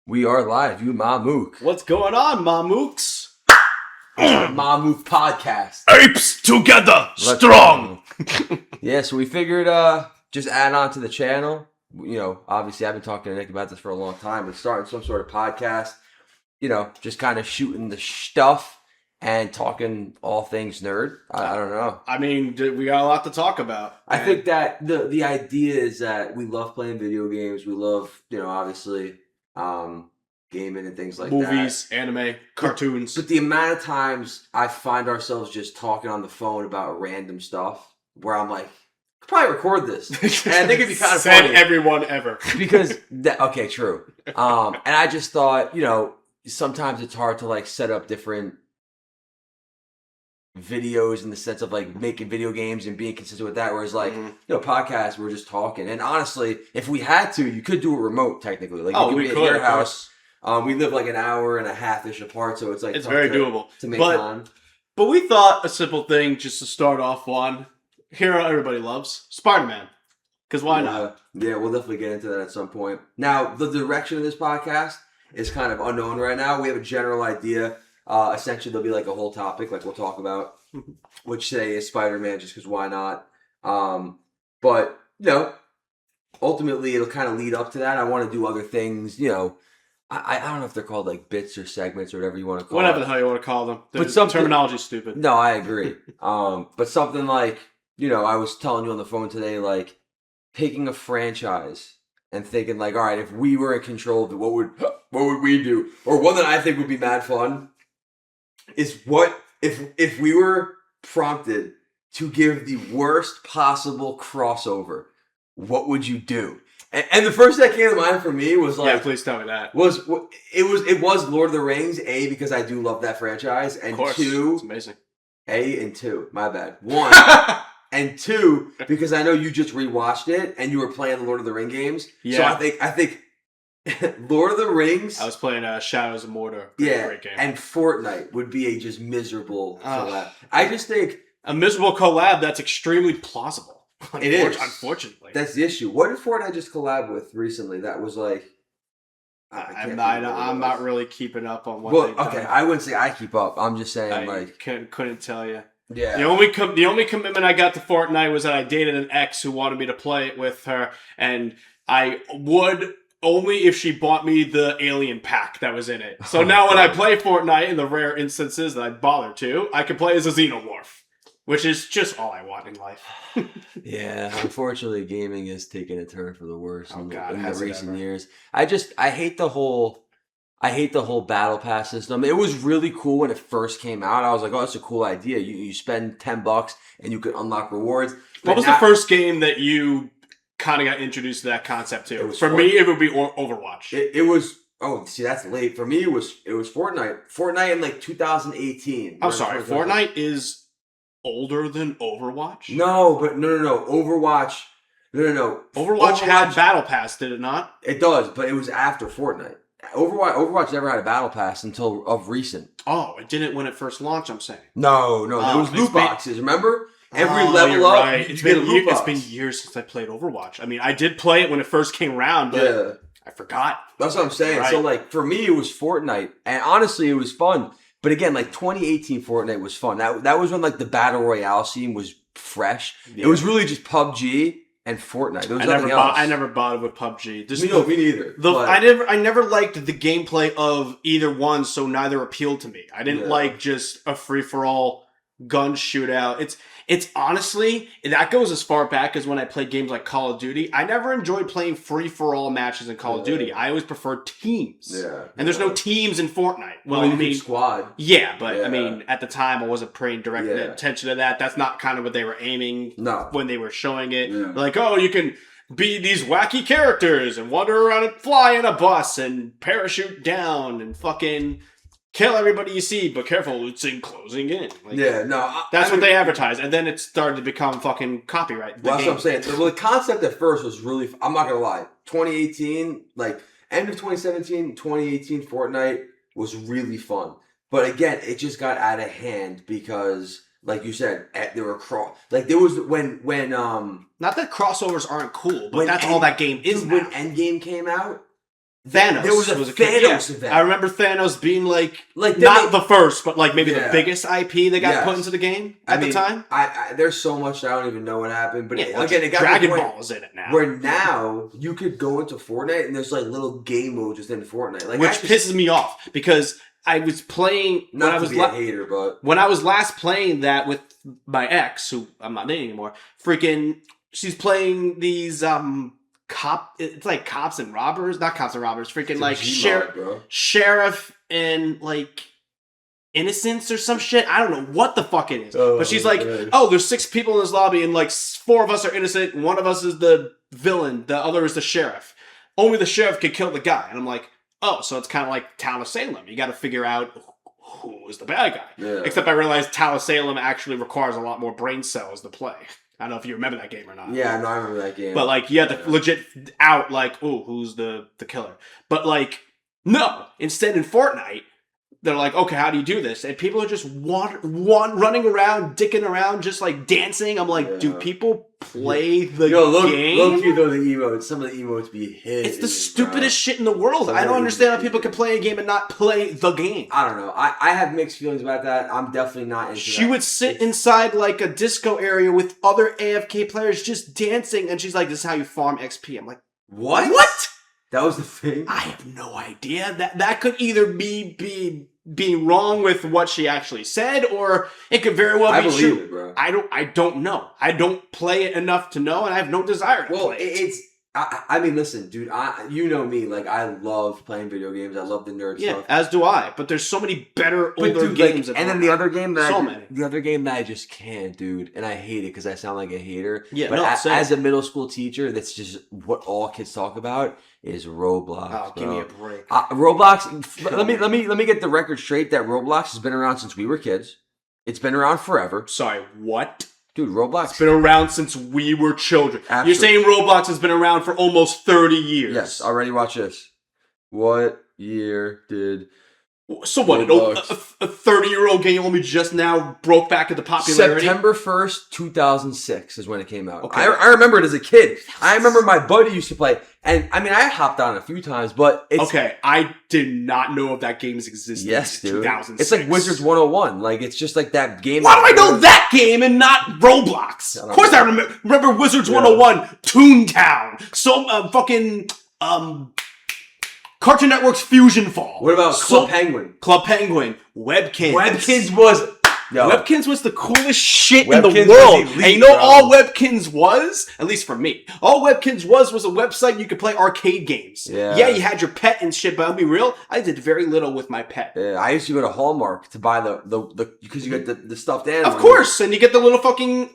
We are live, you Mamook. What's going on, Mamooks? Mamook Podcast. Apes together, strong. Yeah, so we figured just add on to the channel. You know, obviously I've been talking to Nick about this for a long time, but starting some sort of podcast, you know, just kind of shooting the stuff and talking all things nerd. I don't know. I mean, we got a lot to talk about. I think that the idea is that we love playing video games. We love, you know, obviously gaming and things like that. Movies, anime, cartoons. But the amount of times I find ourselves just talking on the phone about random stuff where I'm like, I could probably record this. And I think it'd be kind of funny. Said everyone ever. Because, okay, true. And I just thought, you know, sometimes it's hard to like set up different videos in the sense of like making video games and being consistent with that, whereas like you know, podcasts, we're just talking. And honestly, if we had to, you could do it remote technically. Like you could be at your house. We live like an hour and a half-ish apart, so it's like it's very doable to make time. But we thought a simple thing just to start off on. Hero everybody loves Spider-Man, because why not? Yeah, we'll definitely get into that at some point. Now, the direction of this podcast is kind of unknown right now. We have a general idea. Essentially, there'll be like a whole topic, like we'll talk about, which today is Spider-Man, just because why not? But, you know, ultimately, it'll kind of lead up to that. I want to do other things, you know. I don't know if they're called like bits or segments or whatever you want to call Whatever it. the hell you want to call them. But some terminology's stupid. No, I agree. But something like, you know, I was telling you on the phone today, like, taking a franchise and thinking like, all right, if we were in control of it, what would we do? Or one that I think would be mad fun is what if we were prompted to give the worst possible crossover, what would you do? And the first that came to mind for me was like, yeah, please tell me that. It was Lord of the Rings, A, because I do love that franchise, and of course. two, It's amazing. A and two, my bad. One and two, because I know you just rewatched it and you were playing the Lord of the Ring games. Yeah. So I think Lord of the Rings. I was playing Shadows of Mordor. Yeah, Great game. and Fortnite would be a just miserable collab. I just think a miserable collab that's extremely plausible. It is. Unfortunately. That's the issue. What did Fortnite just collab with recently? That was like... I'm not really keeping up on what they've done. Okay, I wouldn't say I keep up. I'm just saying, couldn't tell you. Yeah. The only commitment I got to Fortnite was that I dated an ex who wanted me to play it with her, and I would only if she bought me the alien pack that was in it. So now when I play Fortnite, in the rare instances that I bother to, I can play as a xenomorph, which is just all I want in life. Yeah, unfortunately, gaming has taken a turn for the worse in the recent ever. years. I hate the whole battle pass system. It was really cool when it first came out. I was like, oh, that's a cool idea. You spend $10 and you can unlock rewards. What was the first game that you kind of got introduced to that concept to? For me, it would be Overwatch. It was. Oh, see, that's late. For me, it was Fortnite. Fortnite in like 2018. I'm sorry, Fortnite is older than Overwatch? No, but no. Overwatch. No. Overwatch had Battle Pass, did it not? It does, but it was after Fortnite. Overwatch never had a Battle Pass until of recent. Oh, it didn't when it first launched, I'm saying. No. There was loot boxes, remember? Every level up, right. It's been years since I played Overwatch. I mean, I did play it when it first came around, but I forgot. That's what I'm saying. Right. So, like, for me, it was Fortnite. And honestly, it was fun. But again, like, 2018 Fortnite was fun. That was when, like, the Battle Royale scene was fresh. Yeah. It was really just PUBG and Fortnite. There was nothing else. I never bothered with PUBG. Me neither. I never liked the gameplay of either one, so neither appealed to me. I didn't like just a free-for-all gun shootout. It's honestly, that goes as far back as when I played games like Call of Duty. I never enjoyed playing free-for-all matches in Call of Duty. I always preferred teams. Yeah. And there's no teams in Fortnite. Well, I mean, squad. Yeah, but I mean, at the time, I wasn't paying direct attention to that. That's not kind of what they were aiming when they were showing it. Yeah. Like, oh, you can be these wacky characters and wander around and fly in a bus and parachute down and fucking kill everybody you see, but careful, it's closing in. Like, that's what they advertise, and then it started to become fucking copyright. Well, that's what I'm saying. The concept at first was really, I'm not gonna lie, 2018, like end of 2017, 2018 Fortnite was really fun. But again, it just got out of hand because, like you said, there were there was when not that crossovers aren't cool, but that's all that game is now. When Endgame came out, Thanos. There was a Thanos event. I remember Thanos being like not the first, but like maybe the biggest IP that got put into the game at the time. There's so much I don't even know what happened. But again, it got Dragon Ball's in it now. Where now you could go into Fortnite and there's like little game modes within Fortnite, like which pisses me off because I was playing when I was a hater, but when I was last playing that with my ex, who I'm not dating anymore, freaking, she's playing these it's like cops and robbers, not cops and robbers, freaking it's like sheriff and like innocence or some shit. I don't know what the fuck it is, but she's like, there's 6 people in this lobby and like 4 of us are innocent, and 1 of us is the villain, the other is the sheriff. Only the sheriff can kill the guy, and I'm like, so it's kind of like Town of Salem. You got to figure out who is the bad guy. Yeah. Except I realized Town of Salem actually requires a lot more brain cells to play. I don't know if you remember that game or not. Yeah, no, I remember that game. But like, you had to legit out like, who's the killer? But like, no. Instead, in Fortnite, they're like, okay, how do you do this? And people are just running around, dicking around, just like dancing. I'm like, do people play the game? Look, though, the emotes. Some of the emotes be hidden. It's the stupidest shit in the world. I don't understand how people can play a game and not play the game. I don't know. I have mixed feelings about that. I'm definitely not into that. She would sit inside like a disco area with other AFK players just dancing, and she's like, this is how you farm XP. I'm like, what? That was the thing? I have no idea. That could either be being wrong with what she actually said, or it could very well be true. It, bro. I don't know. I don't play it enough to know, and I have no desire to play it. I mean, listen, dude, you know me. Like, I love playing video games. I love the nerd stuff. Yeah, as do I. But there's so many better older games. And then the other game that I just can't, dude, and I hate it because I sound like a hater. Yeah, but as a middle school teacher, that's just what all kids talk about is Roblox. Oh, give me a break. Roblox. Let me get the record straight. That Roblox has been around since we were kids. It's been around forever. Sorry, what? Dude, Roblox has been around since we were children. Absolutely. You're saying Roblox has been around for almost 30 years. Yes, already watch this. What year did... So what, a 30-year-old game only just now broke back into popularity? September 1st, 2006 is when it came out. Okay. I remember it as a kid. I remember my buddy used to play. And, I mean, I hopped on it a few times, but it's... Okay, I did not know of that game's existence in 2006. It's like Wizards 101. Like, it's just like that game... Why do I know that game and not Roblox? Of course I remember Wizards 101, Toontown, fucking... Cartoon Network's Fusion Fall. What about Club Penguin? Club Penguin. Webkins. Webkins was the coolest shit in the world. Elite, and you know all Webkins was? At least for me. All Webkins was a website you could play arcade games. Yeah, you had your pet and shit, but I'll be real, I did very little with my pet. Yeah, I used to go to Hallmark to buy the because you get the stuffed animal. Of course, and you get the little fucking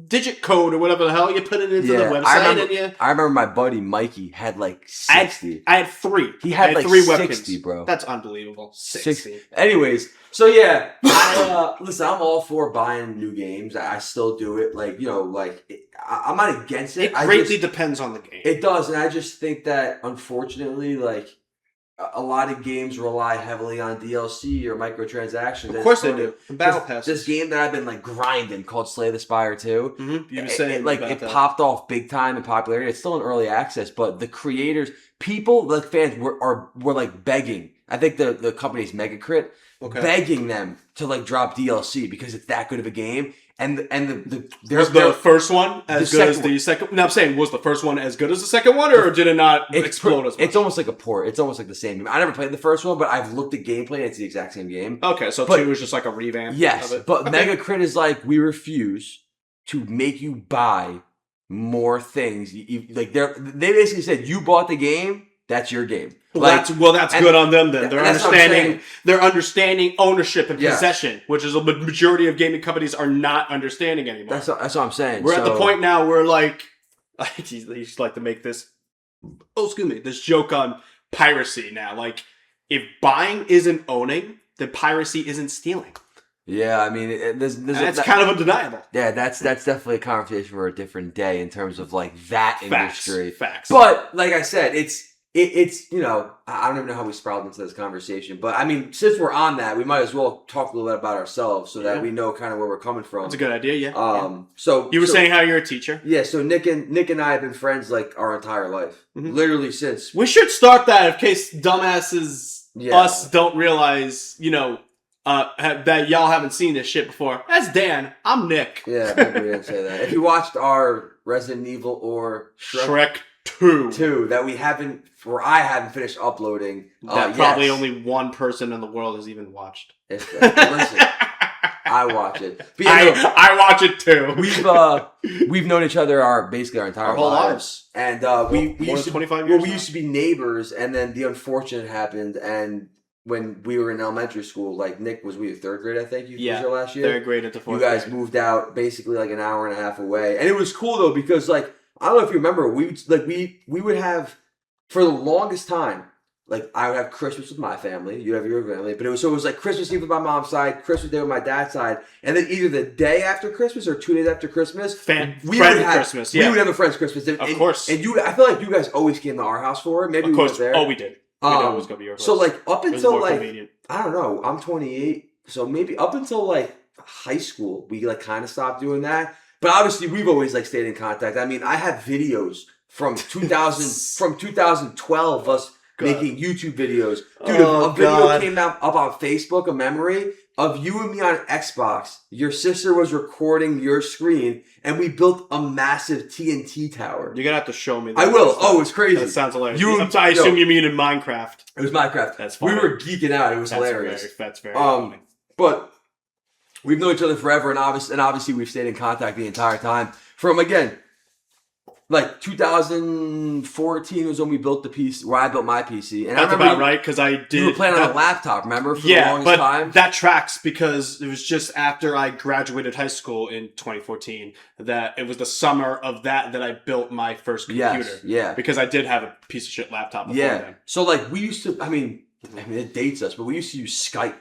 digit code or whatever the hell, you put it into the website. I remember my buddy Mikey had like 60. I had 3. He had like 3 60, Webkins. bro. That's unbelievable. 60. Anyways, so yeah, listen, I'm all for buying new games. I still do it. Like, you know, like I'm not against it. It greatly depends on the game. It does, and I just think that unfortunately, like, a lot of games rely heavily on DLC or microtransactions. Of course they do. Battle Pass. This game that I've been like grinding called Slay the Spire 2. Mm-hmm. You were saying it popped off big time in popularity. It's still in early access, but the creators, people, like fans, were like begging. I think the company's Megacrit, begging them to like drop DLC because it's that good of a game. And was the first one as good as the second? No, I'm saying, was the first one as good as the second one, or did it not explode as much? It's almost like a port. It's almost like the same game. I never played the first one, but I've looked at gameplay and it's the exact same game. Okay, so 2 is just like a revamp. Yes, of it. But Megacrit is like, we refuse to make you buy more things. They basically said, you bought the game, that's your game. That's good on them then. They're understanding ownership and possession, which is a majority of gaming companies are not understanding anymore. That's what I'm saying. We're at the point now where like, I used to like to make this, this joke on piracy now. Like, if buying isn't owning, then piracy isn't stealing. Yeah, I mean, that's kind of undeniable. Yeah, that's definitely a conversation for a different day in terms of like that industry. Facts. But like I said, it's it's, you know, I don't even know how we spiraled into this conversation, but I mean, since we're on that, we might as well talk a little bit about ourselves so that we know kind of where we're coming from. That's a good idea, yeah. So you were saying how you're a teacher? Yeah, so Nick and I have been friends like our entire life. Literally since. We should start that in case dumbasses, us, don't realize, you know, that y'all haven't seen this shit before. That's Dan. I'm Nick. Yeah, maybe we didn't say that. If you watched our Resident Evil or Shrek 2 that we haven't, or I haven't finished uploading. That probably only one person in the world has even watched. Listen, I watch it. But yeah, I watch it too. We've known each other basically our entire whole lives. And we used to 25 years. We used to be neighbors, and then the unfortunate happened, and when we were in elementary school, like Nick was third grade, I think you was your last year. Third grade at the fourth. You guys moved out basically like an hour and a half away, and it was cool though because like I don't know if you remember, we would have for the longest time. Like, I would have Christmas with my family, you have your family, but it was like Christmas Eve with my mom's side, Christmas Day with my dad's side, and then either the day after Christmas or 2 days after Christmas, we would have a friend's Christmas. Of course. And I feel like you guys always came to our house for it. Maybe of course. We were there. Oh, we did. We'd always go to your house. So, like, up until, like, convenient. I don't know, I'm 28, so maybe up until, like, high school, we, like, kind of stopped doing that. But obviously, we've always, like, stayed in contact. I mean, I have videos from 2012, us making YouTube videos. Dude, a video came out up on Facebook, a memory of you and me on Xbox. Your sister was recording your screen, and we built a massive TNT tower. You're going to have to show me that. I will. Oh, it's crazy. That sounds hilarious. I assume you mean in Minecraft. It was Minecraft. That's funny. We were geeking out. It was hilarious. That's very funny. But we've known each other forever, and obviously we've stayed in contact the entire time. From, again, like 2014 was when we built the PC, where I built my PC. And that's about right, because I did. You were playing on a laptop, remember? For the longest time. That tracks because it was just after I graduated high school in 2014 that it was the summer of that I built my first computer. Yes, yeah. Because I did have a piece of shit laptop before then. So like we used to, I mean, it dates us, but we used to use Skype.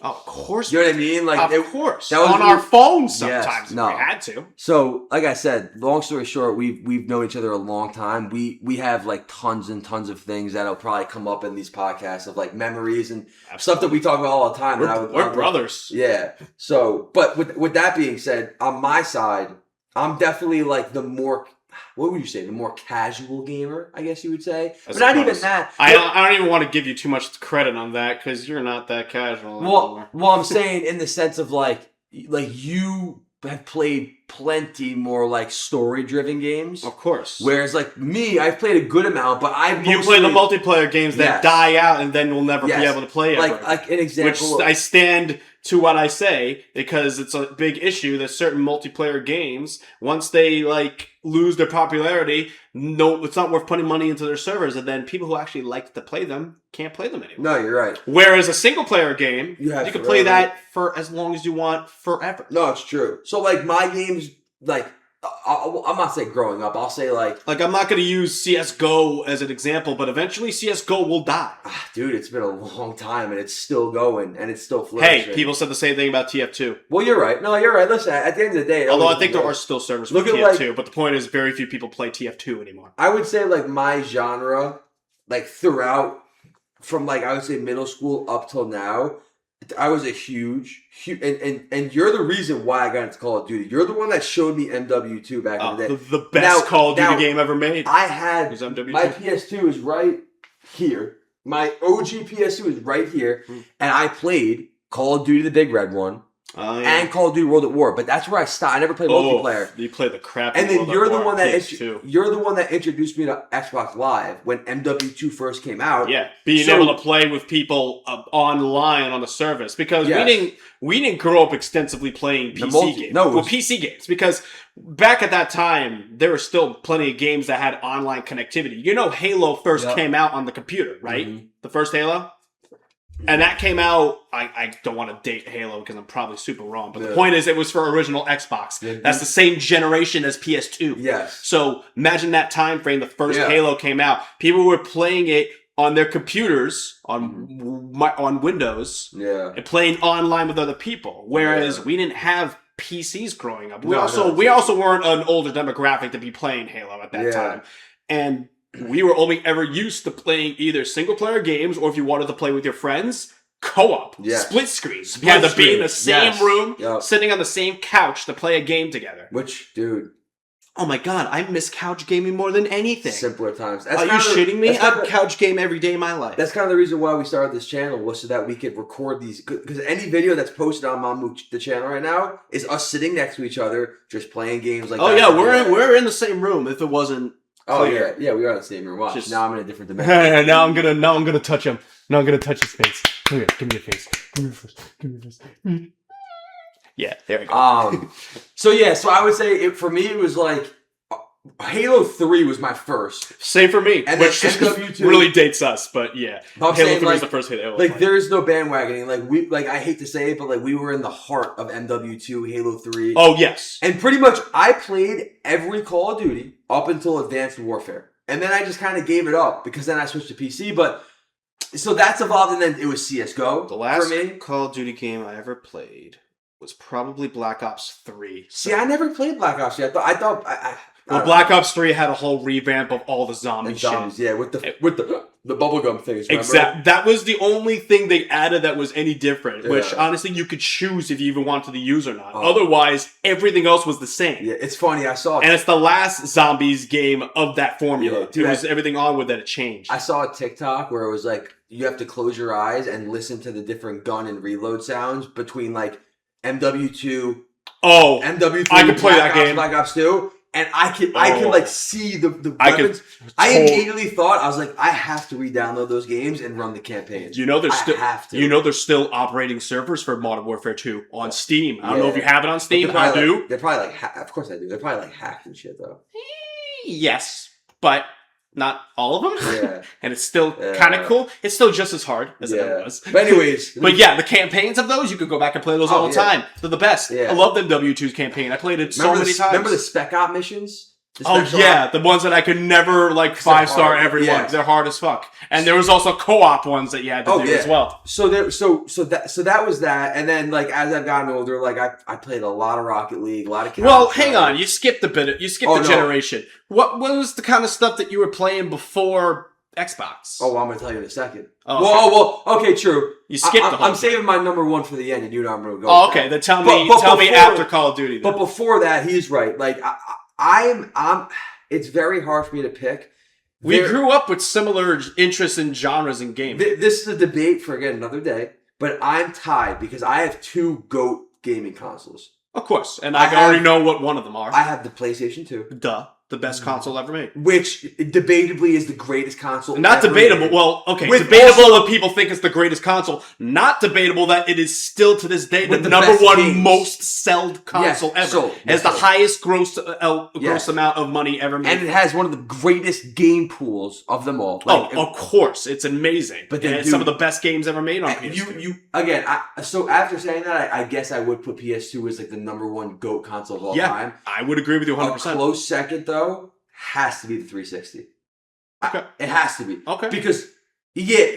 Oh, of course. You know what I mean? Like, of course. That was on our phones sometimes. We had to. So, like I said, long story short, we've known each other a long time. We have like tons and tons of things that'll probably come up in these podcasts of like memories and stuff that we talk about all the time. We're brothers. Yeah. So, but with that being said, on my side, I'm definitely like the more, what would you say? The more casual gamer, I guess you would say. But not even that. I don't even want to give you too much credit on that because you're not that casual anymore. Well, I'm saying in the sense of like you have played plenty more like story-driven games. Of course. Whereas like me, I've played a good amount, but you play the multiplayer games that die out and then we'll never be able to play ever. Like an example. Which I stand to what I say because it's a big issue that certain multiplayer games, once they like lose their popularity, it's not worth putting money into their servers, and then people who actually like to play them can't play them anymore. No, you're right. Whereas a single player game, you can play that for as long as you want forever. No, it's true. So like my games, like I'm not saying growing up. I'll say like I'm not going to use CS:GO as an example, but eventually CS:GO will die. Dude, it's been a long time and it's still going and it's still flourishing. Hey, people said the same thing about TF2. Well, you're right. No, you're right. Listen, at the end of the day, although I think there are still servers for TF2, but the point is very few people play TF2 anymore. I would say like my genre, like throughout from like I would say middle school up till now, I was a huge and you're the reason why I got into Call of Duty. You're the one that showed me MW2 back in the day. The best Call of Duty game ever made. I had my PS2 is right here. My OG PS2 is right here, and I played Call of Duty, the big red one, and Call of Duty World at War. But that's where I stopped. I never played multiplayer. You played the crap. And then you're the one that introduced me to Xbox Live when MW2 first came out. Yeah, being able to play with people online on the service because we didn't grow up extensively playing PC games. PC games because back at that time there were still plenty of games that had online connectivity. You know, Halo first came out on the computer, right? Mm-hmm. The first Halo. And that came out, I don't want to date Halo because I'm probably super wrong, but the point is it was for original Xbox. Yeah. That's the same generation as PS2. Yes. So imagine that time frame, the first Halo came out. People were playing it on their computers, on Windows, and playing online with other people. Whereas we didn't have PCs growing up. We also weren't an older demographic to be playing Halo at that time. And we were only ever used to playing either single-player games or if you wanted to play with your friends, co-op, split screen. You had to be in the same room, sitting on the same couch to play a game together. Which, dude... Oh my god, I miss couch gaming more than anything. Simpler times. Are you shitting me? I couch game every day of my life. That's kind of the reason why we started this channel, was so that we could record these. Because any video that's posted on Mamook, the channel right now, is us sitting next to each other, just playing games like that. Oh yeah, we're in the same room if it wasn't clear. Yeah, we are in the same room. Watch, now I'm in a different dimension. now I'm gonna touch him. Now I'm gonna touch his face. Come here, give me your face. Give me your face. Give me your face. Yeah, there we go. So I would say for me it was like Halo 3 was my first. Same for me. And which MW2 really dates us, but yeah. Halo 3 was the first Halo. Like there is no bandwagoning. Like I hate to say it, but like we were in the heart of MW2, Halo 3. Oh yes. And pretty much I played every Call of Duty up until Advanced Warfare. And then I just kind of gave it up because then I switched to PC, but so that's evolved, and then it was CSGO. The last for me. Call of Duty game I ever played was probably Black Ops 3. So. See, I never played Black Ops yet. I thought Black Ops 3 had a whole revamp of all the zombies, yeah, with the bubblegum things. Exactly. That was the only thing they added that was any different, which honestly you could choose if you even wanted to use or not. Otherwise, everything else was the same. Yeah, it's funny. I saw and it's the last zombies game of that formula. Yeah, dude, it was everything on with that it changed. I saw a TikTok where it was like, you have to close your eyes and listen to the different gun and reload sounds between like MW2, MW3, I could play that game. Black Ops 2. And I can like see the weapons. I immediately thought, I was like, I have to re-download those games and run the campaigns. You know there's still operating servers for Modern Warfare 2 on Steam. I don't know if you have it on Steam. I do. They're probably like, of course I do. They're probably like hacked and shit though. Yes, but not all of them. Yeah. And it's still kind of cool. It's still just as hard as it was. But anyways. But yeah, the campaigns of those, you could go back and play those all the time. They're the best. Yeah. I love them W2's campaign. I played it so many times. Remember the Spec Op missions? The ones that I could never like 5-star everyone. They're hard as fuck. And there was also co-op ones that you had to do as well. So that was that. And then like as I've gotten older, like I played a lot of Rocket League, a lot of. Well, hang on, you skipped a bit. You skipped a generation. What was the kind of stuff that you were playing before Xbox? Oh, well, I'm gonna tell you in a second. Okay, true. You skipped the whole I'm saving my number one for the end, and you know I'm gonna go. Oh, okay. Then tell me after Call of Duty. Then. But before that, he's right. Like it's very hard for me to pick. We grew up with similar interests in genres and games. This is a debate for, again, another day. But I'm tied because I have two GOAT gaming consoles. Of course. And I already know what one of them are. I have the PlayStation 2. Duh. The best console ever made. Which, debatably, is the greatest console Not debatable. Made. Well, okay. Debatable that people think it's the greatest console. Not debatable that it is still, to this day, the number one games. Most sold console ever. Has the highest gross amount of money ever made. And it has one of the greatest game pools of them all. Like, of course. It's amazing. But then, it's some of the best games ever made on PS2. So after saying that, I guess I would put PS2 as like the number one GOAT console of all time. I would agree with you 100%. A close second, though, has to be the 360. Okay. It has to be. Okay. Because,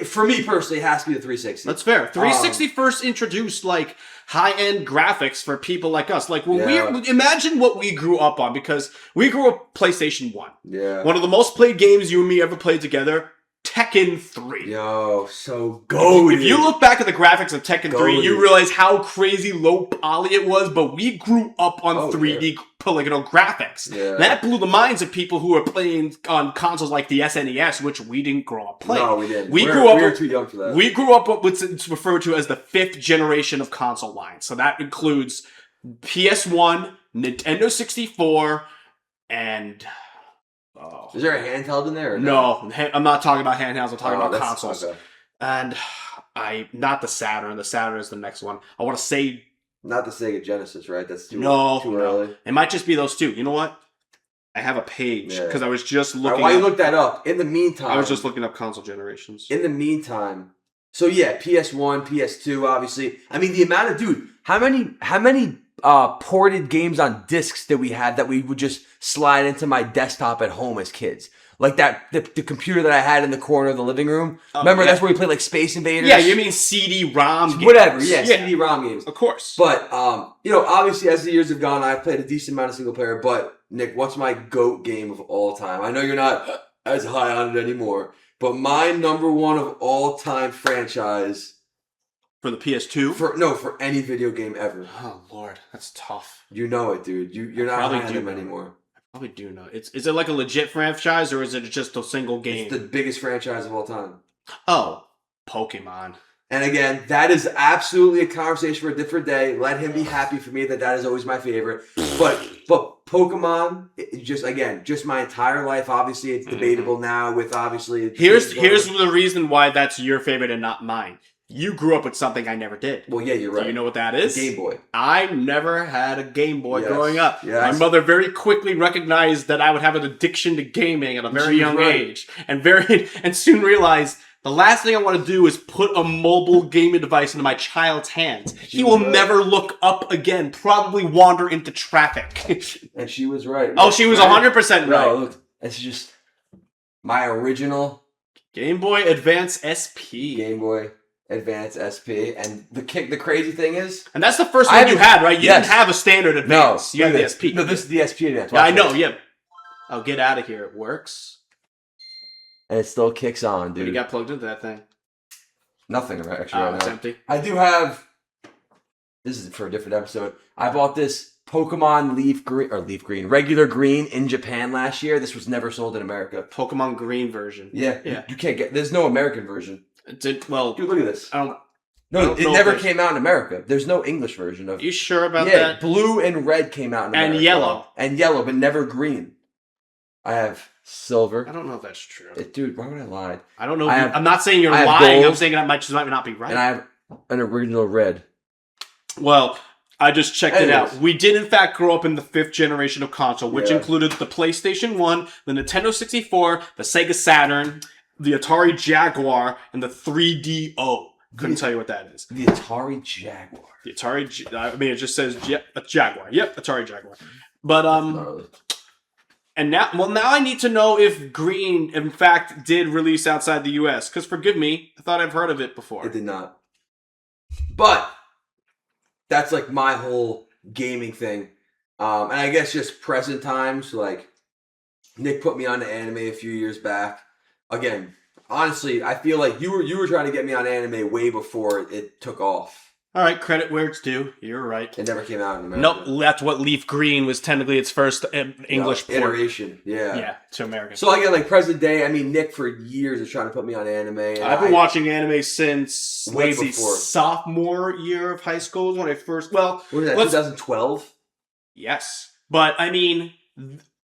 for me personally, it has to be the 360. That's fair. 360 first introduced, like, high-end graphics for people like us. Like, imagine what we grew up on, because we grew up PlayStation 1. Yeah. One of the most played games you and me ever played together, Tekken 3. Yo, so goated. If you look back at the graphics of Tekken 3, you realize how crazy low poly it was, but we grew up on 3D polygonal graphics. Yeah. That blew the minds of people who were playing on consoles like the SNES, which we didn't grow up playing. No, we didn't. We were too young for that. We grew up with what's referred to as the 5th generation of console line. So that includes PS1, Nintendo 64, and... Is there a handheld in there? Or no, I'm not talking about handhelds. I'm talking about consoles. Okay. And not the Saturn. The Saturn is the next one. I want to say... Not the Sega Genesis, right? That's too early. It might just be those two. You know what? I have a page because I was just looking. While you look that up, in the meantime, I was just looking up console generations. In the meantime, so PS1, PS2, obviously. I mean, the amount of how many ported games on discs that we had that we would just slide into my desktop at home as kids. Like the computer that I had in the corner of the living room. Remember, that's where we played like Space Invaders? Yeah, you mean CD-ROM games. Whatever, CD-ROM games. Of course. But, obviously as the years have gone, I've played a decent amount of single player. But, Nick, what's my GOAT game of all time? I know you're not as high on it anymore. But my number one of all time franchise for the PS2? For any video game ever. Oh Lord, that's tough. You know it, dude. You're not high on them anymore. I probably do know. Is it like a legit franchise or is it just a single game? It's the biggest franchise of all time. Oh, Pokemon. And again, that is absolutely a conversation for a different day. Let him be happy for me that is always my favorite. But Pokemon, just my entire life. Obviously, it's debatable now with obviously. Here's the reason why that's your favorite and not mine. You grew up with something I never did. Well, yeah, you're right. Do you know what that is? Game Boy. I never had a Game Boy growing up. Yes. My mother very quickly recognized that I would have an addiction to gaming at a very young age, and soon realized the last thing I want to do is put a mobile gaming device into my child's hands. He will never look up again, probably wander into traffic. And she was right. Oh, she was 100% right. No, look, it's just my original Game Boy Advance SP. Game Boy Advance SP, and the crazy thing is, and that's the first one you had, right? You didn't have a standard Advance. No, you had the SP. No, this is the SP Advance. Yeah, I know. Yeah. Oh, get out of here! It works. And it still kicks on, dude. What you got plugged into that thing? Nothing actually right now. It's empty. I do have. This is for a different episode. I bought this Pokemon regular green in Japan last year. This was never sold in America. Pokemon Green version. Yeah. You can't get. There's no American version. Dude, look at this. It never came out in America. There's no English version of. You sure about that? Yeah, blue and red came out in America. And yellow, but never green. I have silver. I don't know if that's true. Dude, why would I lie? I don't know. I'm not saying you're lying. Gold, I'm saying that might not be right. And I have an original red. Well, I just checked it out. We did, in fact, grow up in the 5th generation of console, which included the PlayStation 1, the Nintendo 64, the Sega Saturn, the Atari Jaguar, and the 3DO. Couldn't tell you what that is. The Atari Jaguar. It just says Jaguar. Yep, Atari Jaguar. But, and now I need to know if Green, in fact, did release outside the U.S. Because, forgive me, I thought I've heard of it before. It did not. But that's like my whole gaming thing. And I guess just present times, like Nick put me on to anime a few years back. Again, honestly, I feel like you were trying to get me on anime way before it took off. All right, credit where it's due. You're right. It never came out in America. Nope, that's what Leaf Green was technically its first English port. Iteration. Yeah, to America. So again, like present day, I mean, Nick for years is trying to put me on anime. And I've been watching anime since way before sophomore year of high school when I first. Well, what was that? 2012. Yes, but I mean.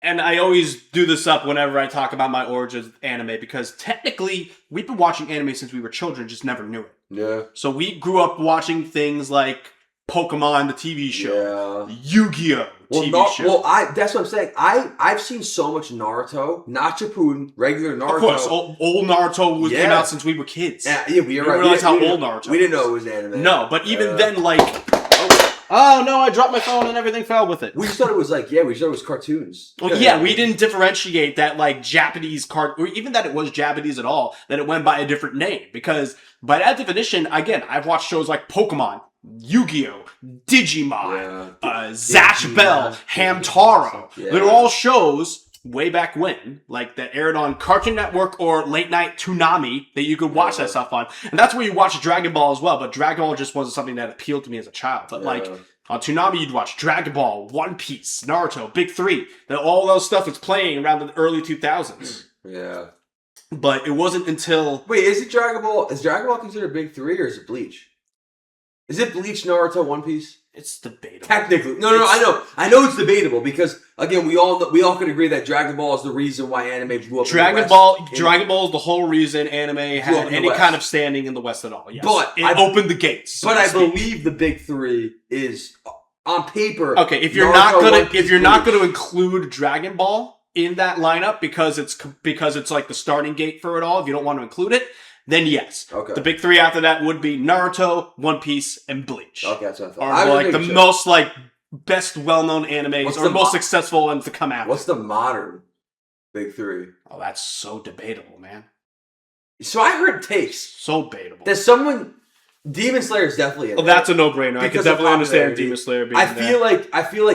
And I always do this up whenever I talk about my origins of anime because technically we've been watching anime since we were children, just never knew it. Yeah. So we grew up watching things like Pokemon, the TV show, Yu-Gi-Oh! TV show. Well, that's what I'm saying. I've seen so much Naruto, not Shippuden, regular Naruto. Of course, old Naruto came out since we were kids. Yeah, we were right. Realize how old Naruto. We didn't know it was anime. No, but even then, like. Oh no! I dropped my phone and everything fell with it. We thought it was cartoons. Well, yeah, we didn't differentiate that like Japanese or even that it was Japanese at all. That it went by a different name because by that definition, again, I've watched shows like Pokemon, Yu-Gi-Oh, Digimon, Zatch Bell, Hamtaro. Yeah. They're all shows way back when, like that aired on Cartoon Network or late night Toonami that you could watch that stuff on. And that's where you watch Dragon Ball as well. But Dragon Ball just wasn't something that appealed to me as a child. But like on Toonami, you'd watch Dragon Ball, One Piece, Naruto, Big Three. All those stuff was playing around the early 2000s. Yeah. But it wasn't until... Wait, is Dragon Ball considered Big Three or is it Bleach? Is it Bleach, Naruto, One Piece? It's debatable. Technically. No, I know it's debatable because, again, we all can agree that Dragon Ball is the reason why anime blew up Dragon Ball is the whole reason anime had any kind of standing in the West at all. Yes. But it opened the gates. But I believe the Big Three is, on paper... Okay, if you're not going to include Dragon Ball in that lineup because it's like the starting gate for it all, if you don't want to include it, then yes. Okay. The big three after that would be Naruto, One Piece, and Bleach. Okay, that's what I thought. Are like the most best well-known animes or most successful ones to come out. What's the modern big three? Oh, that's so debatable, man. So I heard takes. So debatable. There's someone... Demon Slayer is definitely in there. Well, that's a no-brainer. I can definitely understand Demon Slayer being I feel like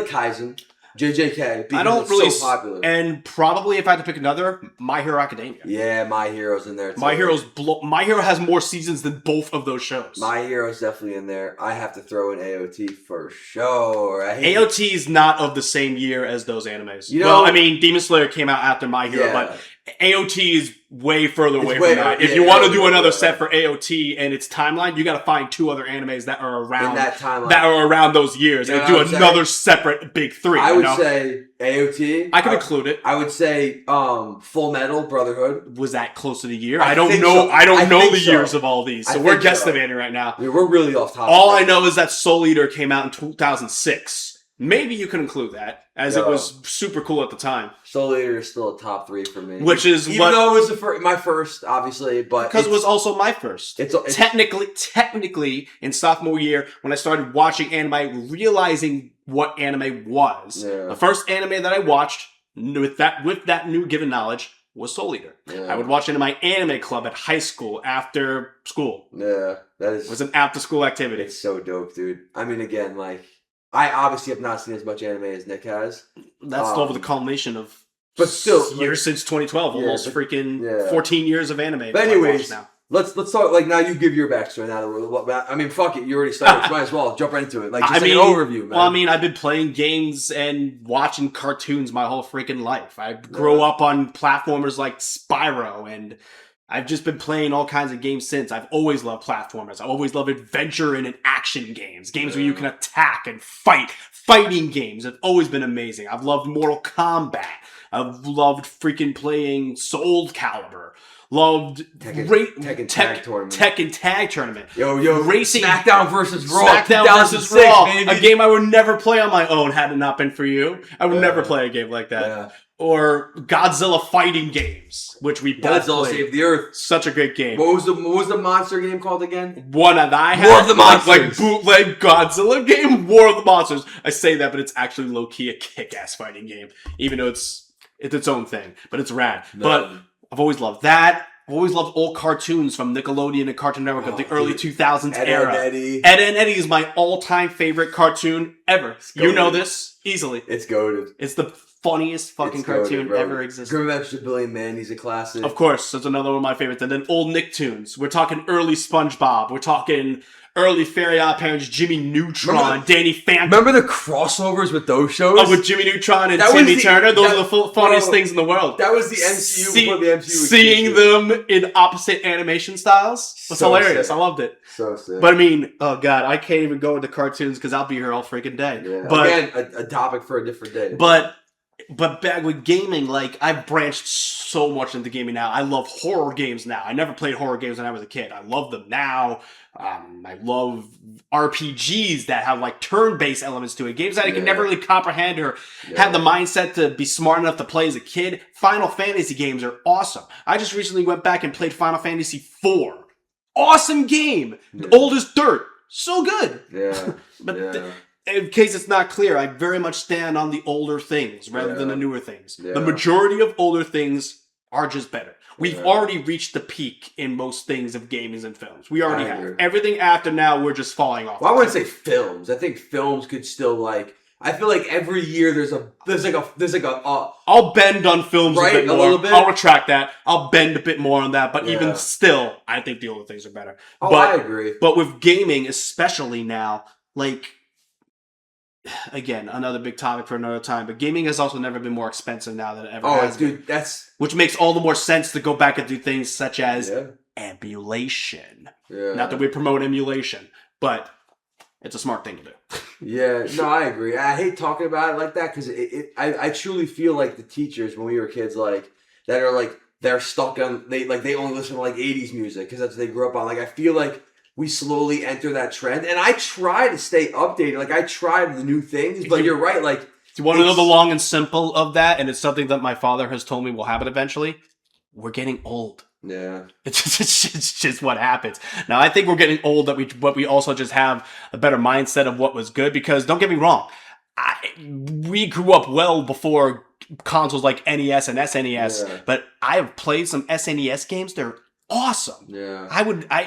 Kaizen. JJK. Because I don't it's really so popular. And probably if I had to pick another, My Hero Academia. Yeah, My Hero's in there too. My Hero has more seasons than both of those shows. My Hero's definitely in there. I have to throw in AOT for sure. AOT is not of the same year as those animes. You know, well, I mean, Demon Slayer came out after My Hero, but AOT is way further away from that. If you want to do another set for AOT and its timeline, you got to find 2 other animes that are around that timeline, that are around those years, and do another separate big 3. I would say AOT. I could include it. I would say Full Metal Brotherhood. Was that close to the year? I don't know. So. I don't know the years of all these, so we're guesstimating right now. I mean, we're really off topic. All I know is that Soul Eater came out in 2006. Maybe you could include that, as it was super cool at the time. Soul Eater is still a top 3 for me. Which is even though it was my first, obviously, but because it was also my first. It's technically in sophomore year when I started watching anime, realizing what anime was. Yeah. The first anime that I watched with that new given knowledge was Soul Eater. Yeah. I would watch it in my anime club at high school after school. Yeah, it was an after school activity. It's so dope, dude. I mean, again, like. I obviously have not seen as much anime as Nick has. That's over the culmination of years since 2012, almost 14 years of anime. But anyways, now. Let's talk. Like now, you give your backstory. Now, I mean, fuck it, you already started. Might as well jump right into it. Like, just an overview, man. Well, I mean, I've been playing games and watching cartoons my whole freaking life. I grew up on platformers like Spyro and. I've just been playing all kinds of games since. I've always loved platformers. I've always loved adventure and action games. Games where you can attack and fight. Fighting games have always been amazing. I've loved Mortal Kombat. I've loved freaking playing Soul Calibur. Loved Tekken Tag Tournament. Yo, racing. SmackDown versus Raw. Baby. A game I would never play on my own had it not been for you. I would never play a game like that. Yeah. Or Godzilla fighting games, which we both Godzilla played. Saved the Earth. Such a great game. What was the monster game called again? One that I had. War of the Monsters. Like bootleg Godzilla game, War of the Monsters. I say that, but it's actually low key a kick-ass fighting game, even though it's its own thing. But it's rad. No. But I've always loved that. I've always loved old cartoons from Nickelodeon and Cartoon Network of the early 2000s era. Ed and Eddie is my all-time favorite cartoon ever. You know this easily. It's goated. It's the funniest fucking cartoon ever existed. Grim Adventures of Billy and Mandy's a classic. Of course, that's another one of my favorites. And then old Nicktoons. We're talking early SpongeBob. We're talking early Fairy Odd Parents, Jimmy Neutron, Danny Phantom. Remember the crossovers with those shows? Oh, with Jimmy Neutron and Timmy Turner? Those are the funniest things in the world. That was the MCU before the MCU was seeing them in opposite animation styles was hilarious. Sick. I loved it. So sick. But I mean, oh god, I can't even go into cartoons because I'll be here all freaking day. Yeah. But, again, a topic for a different day. But back with gaming, like, I've branched so much into gaming now. I love horror games now. I never played horror games when I was a kid. I love them now. I love RPGs that have, like, turn-based elements to it. Games that I can never really comprehend or have the mindset to be smart enough to play as a kid. Final Fantasy games are awesome. I just recently went back and played Final Fantasy IV. Awesome game. Old as dirt. So good. Yeah. In case it's not clear, I very much stand on the older things rather than the newer things. Yeah. The majority of older things are just better. We've already reached the peak in most things of gaming and films. We already have. Everything after now, we're just falling off. Well, I wouldn't say films. I think films could still like. I feel like every year there's like a. I'll bend on films a bit more. Little bit. I'll retract that. I'll bend a bit more on that. But even still, I think the older things are better. Oh, I agree. But with gaming, especially now, like. Again, another big topic for another time, but gaming has also never been more expensive now than it ever has been. Which makes all the more sense to go back and do things such as emulation. Yeah. Not that we promote emulation, but it's a smart thing to do. Yeah, no, I agree. I hate talking about it like that because I truly feel like the teachers when we were kids, like that are like they're stuck on they only listen to like 80s music because that's what they grew up on. Like I feel like we slowly enter that trend. And I try to stay updated. Like, I try the new things, but you're right. Like, do you want to know the long and simple of that? And it's something that my father has told me will happen eventually. We're getting old. Yeah. It's just what happens. Now, I think we're getting old, but we also just have a better mindset of what was good. Because, don't get me wrong, we grew up well before consoles like NES and SNES. Yeah. But I have played some SNES games. They're awesome. Yeah.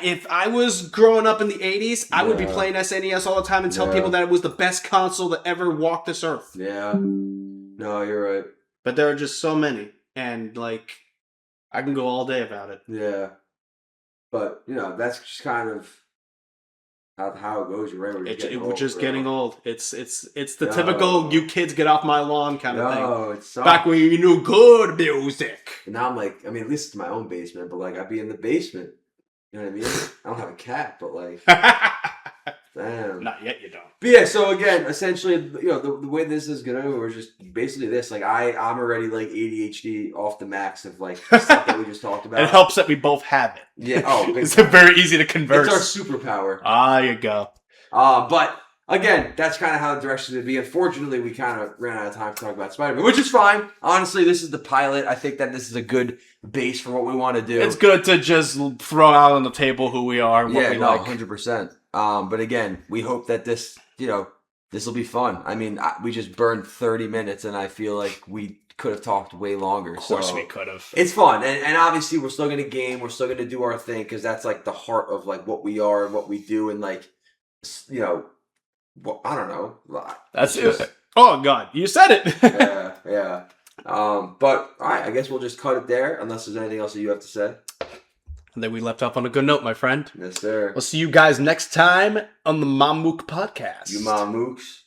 If I was growing up in the 80s, I would be playing SNES all the time and tell people that it was the best console that ever walked this earth. Yeah. No, you're right. But there are just so many. And, like, I can go all day about it. Yeah. But, that's just kind of how it goes. You're right. We're just getting old. It's the typical you kids get off my lawn kind of thing. It sucks. Back when you knew good music. And now I'm like, at least it's my own basement, but like I'd be in the basement. You know what I mean? I don't have a cat, but like, damn. Not yet, you don't. But yeah, so again, essentially, the way this is gonna go, we're just basically this. Like I'm already like ADHD off the max of like stuff that we just talked about. It helps that we both have it. Yeah. Oh, it's very easy to converse. It's our superpower. Ah, you go. But again, that's kind of how the direction would be. Unfortunately, we kind of ran out of time to talk about Spider-Man, which is fine. Honestly, this is the pilot. I think that this is a good base for what we want to do. It's good to just throw out on the table who we are and what we like. 100%. But again, we hope that this, this will be fun. I mean, we just burned 30 minutes, and I feel like we could have talked way longer. Of course we could have. It's fun. And obviously, we're still going to game. We're still going to do our thing, because that's like the heart of like what we are and what we do. And like, well, I don't know. That's it. Oh, God. You said it. Yeah. But, all right. I guess we'll just cut it there, unless there's anything else that you have to say. And then we left off on a good note, my friend. Yes, sir. We'll see you guys next time on the Mamook Podcast. You Mamooks.